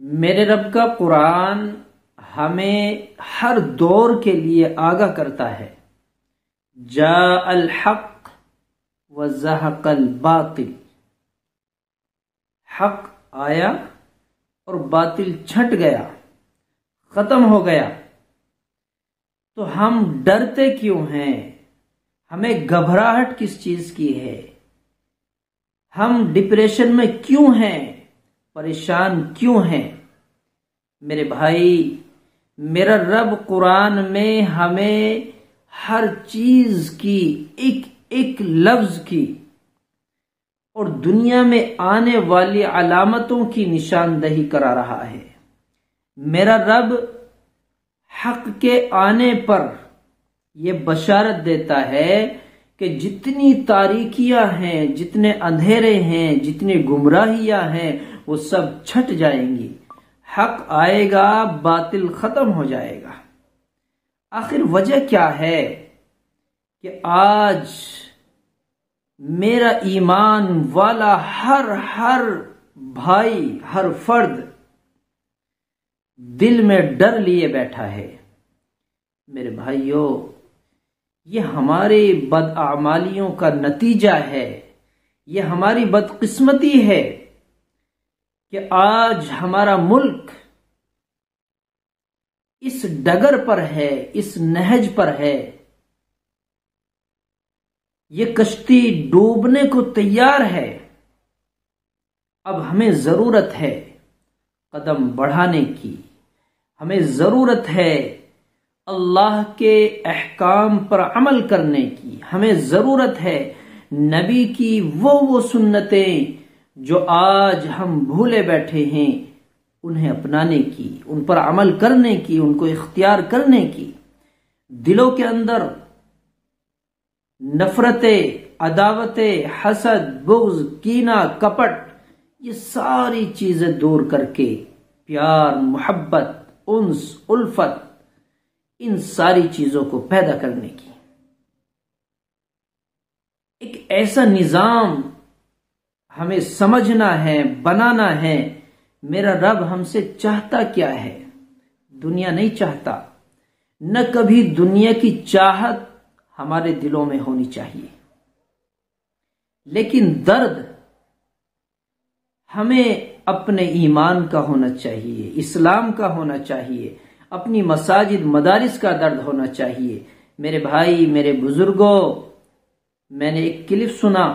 میرے رب کا قرآن ہمیں ہر دور کے لیے آگاہ کرتا ہے۔ جاء الحق وزہق الباطل، حق آیا اور باطل چھٹ گیا، ختم ہو گیا۔ تو ہم ڈرتے کیوں ہیں؟ ہمیں گھبراہٹ کس چیز کی ہے؟ ہم ڈپریشن میں کیوں ہیں؟ پریشان کیوں ہیں؟ میرے بھائی، میرا رب قرآن میں ہمیں ہر چیز کی ایک ایک لفظ کی اور دنیا میں آنے والی علامتوں کی نشاندہی کرا رہا ہے۔ میرا رب حق کے آنے پر یہ بشارت دیتا ہے کہ جتنی تاریکیاں ہیں، جتنے اندھیرے ہیں، جتنی گمراہیاں ہیں، وہ سب چھٹ جائیں گی۔ حق آئے گا، باطل ختم ہو جائے گا۔ آخر وجہ کیا ہے کہ آج میرا ایمان والا ہر بھائی، ہر فرد دل میں ڈر لیے بیٹھا ہے؟ میرے بھائیوں، یہ ہمارے بداعمالیوں کا نتیجہ ہے، یہ ہماری بدقسمتی ہے کہ آج ہمارا ملک اس ڈگر پر ہے، اس نہج پر ہے۔ یہ کشتی ڈوبنے کو تیار ہے۔ اب ہمیں ضرورت ہے قدم بڑھانے کی، ہمیں ضرورت ہے اللہ کے احکام پر عمل کرنے کی، ہمیں ضرورت ہے نبی کی وہ سنتیں جو آج ہم بھولے بیٹھے ہیں انہیں اپنانے کی، ان پر عمل کرنے کی، ان کو اختیار کرنے کی۔ دلوں کے اندر نفرتیں، عداوتیں، حسد، بغض، کینہ، کپٹ، یہ ساری چیزیں دور کر کے پیار، محبت، انس، الفت، ان ساری چیزوں کو پیدا کرنے کی ایک ایسا نظام ہمیں سمجھنا ہے، بنانا ہے۔ میرا رب ہم سے چاہتا کیا ہے؟ دنیا نہیں چاہتا، نہ کبھی دنیا کی چاہت ہمارے دلوں میں ہونی چاہیے، لیکن درد ہمیں اپنے ایمان کا ہونا چاہیے، اسلام کا ہونا چاہیے، اپنی مساجد مدارس کا درد ہونا چاہیے۔ میرے بھائی، میرے بزرگوں، میں نے ایک کلپ سنا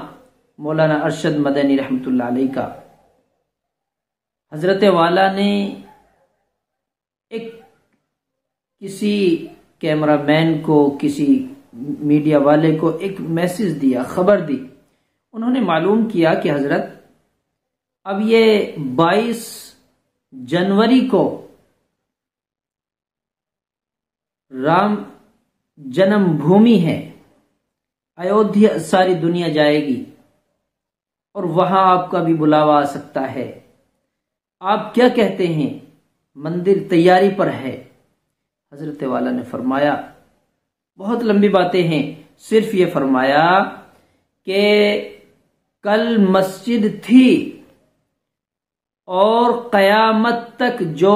مولانا ارشد مدنی رحمۃ اللہ علیہ کا۔ حضرت والا نے کسی کیمرہ مین کو، کسی میڈیا والے کو ایک میسج دیا، خبر دی۔ انہوں نے معلوم کیا کہ حضرت اب یہ 22 جنوری کو رام جنم بھومی ہے، ایودھیا ساری دنیا جائے گی اور وہاں آپ کا بھی بلاوا آ سکتا ہے۔ آپ کیا کہتے ہیں؟ مندر تیاری پر ہے۔ حضرت والا نے فرمایا، بہت لمبی باتیں ہیں، صرف یہ فرمایا کہ کل مسجد تھی اور قیامت تک جو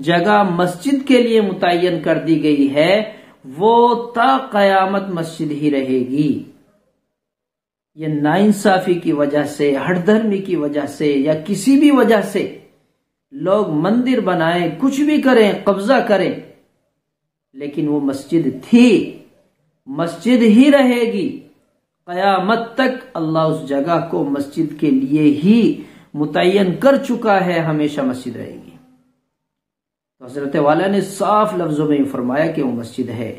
جگہ مسجد کے لیے متعین کر دی گئی ہے وہ تا قیامت مسجد ہی رہے گی۔ یہ ناانصافی کی وجہ سے، ہٹ دھرمی کی وجہ سے یا کسی بھی وجہ سے لوگ مندر بنائیں، کچھ بھی کریں، قبضہ کریں، لیکن وہ مسجد تھی، مسجد ہی رہے گی قیامت تک۔ اللہ اس جگہ کو مسجد کے لیے ہی متعین کر چکا ہے، ہمیشہ مسجد رہے گی۔ تو حضرت والا نے صاف لفظوں میں فرمایا کہ وہ مسجد ہے۔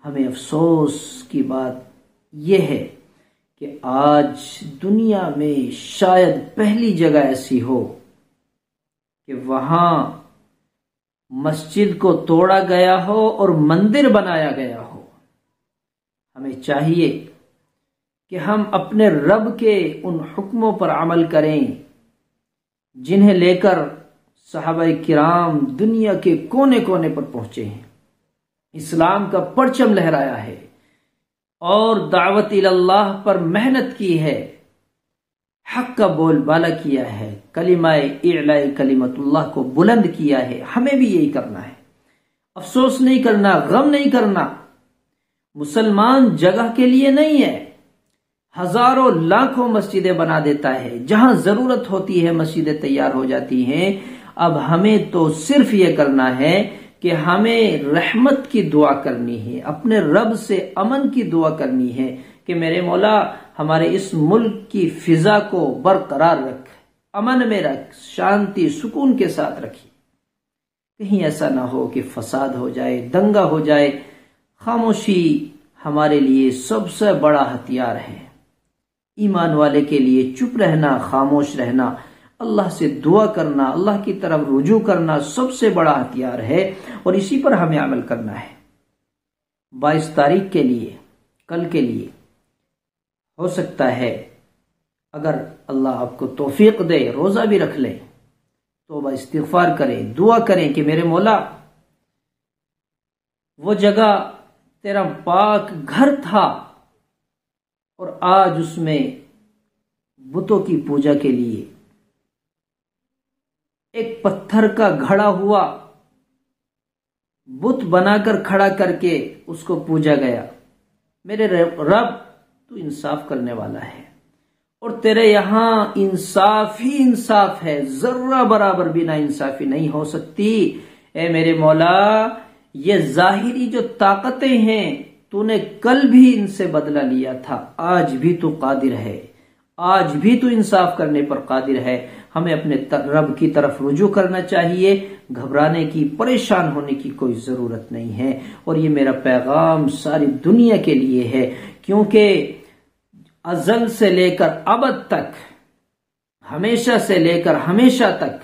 ہمیں افسوس کی بات یہ ہے کہ آج دنیا میں شاید پہلی جگہ ایسی ہو کہ وہاں مسجد کو توڑا گیا ہو اور مندر بنایا گیا ہو۔ ہمیں چاہیے کہ ہم اپنے رب کے ان حکموں پر عمل کریں جنہیں لے کر صحابہ کرام دنیا کے کونے کونے پر پہنچے ہیں، اسلام کا پرچم لہرایا ہے اور دعوت اللہ پر محنت کی ہے۔ حق کا بول بالا کیا ہے، کلمہ اعلاء کلمت اللہ کو بلند کیا ہے، ہمیں بھی یہی کرنا ہے۔ افسوس نہیں کرنا، غم نہیں کرنا۔ مسلمان جگہ کے لیے نہیں ہے، ہزاروں لاکھوں مسجدیں بنا دیتا ہے، جہاں ضرورت ہوتی ہے مسجدیں تیار ہو جاتی ہیں۔ اب ہمیں تو صرف یہ کرنا ہے کہ ہمیں رحمت کی دعا کرنی ہے، اپنے رب سے امن کی دعا کرنی ہے کہ میرے مولا ہمارے اس ملک کی فضا کو برقرار رکھ، امن میں رکھ، شانتی سکون کے ساتھ رکھی۔ کہیں ایسا نہ ہو کہ فساد ہو جائے، دنگا ہو جائے۔ خاموشی ہمارے لیے سب سے بڑا ہتھیار ہے۔ ایمان والے کے لیے چپ رہنا، خاموش رہنا، اللہ سے دعا کرنا، اللہ کی طرف رجوع کرنا سب سے بڑا ہتھیار ہے، اور اسی پر ہمیں عمل کرنا ہے۔ 22 تاریخ کے لیے، کل کے لیے ہو سکتا ہے اگر اللہ آپ کو توفیق دے روزہ بھی رکھ لیں، توبہ استغفار کریں، دعا کریں کہ میرے مولا وہ جگہ تیرا پاک گھر تھا اور آج اس میں بتوں کی پوجا کے لیے ایک پتھر کا گھڑا ہوا بت بنا کر کھڑا کر کے اس کو پوجا گیا۔ میرے رب تو انصاف کرنے والا ہے، اور تیرے یہاں انصاف ہی انصاف ہے، ذرہ برابر بھی نا انصافی نہیں ہو سکتی۔ اے میرے مولا، یہ ظاہری جو طاقتیں ہیں تو نے کل بھی ان سے بدلہ لیا تھا، آج بھی تو قادر ہے، آج بھی تو انصاف کرنے پر قادر ہے۔ ہمیں اپنے رب کی طرف رجوع کرنا چاہیے، گھبرانے کی، پریشان ہونے کی کوئی ضرورت نہیں ہے۔ اور یہ میرا پیغام ساری دنیا کے لیے ہے، کیونکہ ازل سے لے کر ابد تک، ہمیشہ سے لے کر ہمیشہ تک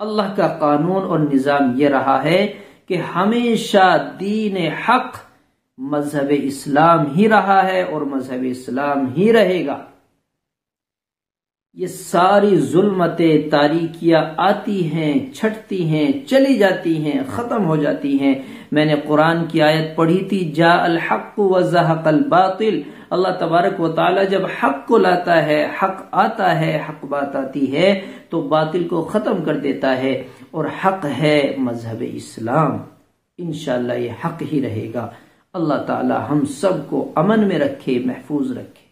اللہ کا قانون اور نظام یہ رہا ہے کہ ہمیشہ دین حق مذہب اسلام ہی رہا ہے اور مذہب اسلام ہی رہے گا۔ یہ ساری ظلمتیں، تاریکیاں آتی ہیں، چھٹتی ہیں، چلی جاتی ہیں، ختم ہو جاتی ہیں۔ میں نے قرآن کی آیت پڑھی تھی، جاء الحق وزہق الباطل۔ اللہ تبارک و تعالی جب حق کو لاتا ہے، حق آتا ہے، حق بات آتی ہے تو باطل کو ختم کر دیتا ہے، اور حق ہے مذہب اسلام۔ انشاءاللہ یہ حق ہی رہے گا۔ اللہ تعالی ہم سب کو امن میں رکھے، محفوظ رکھے۔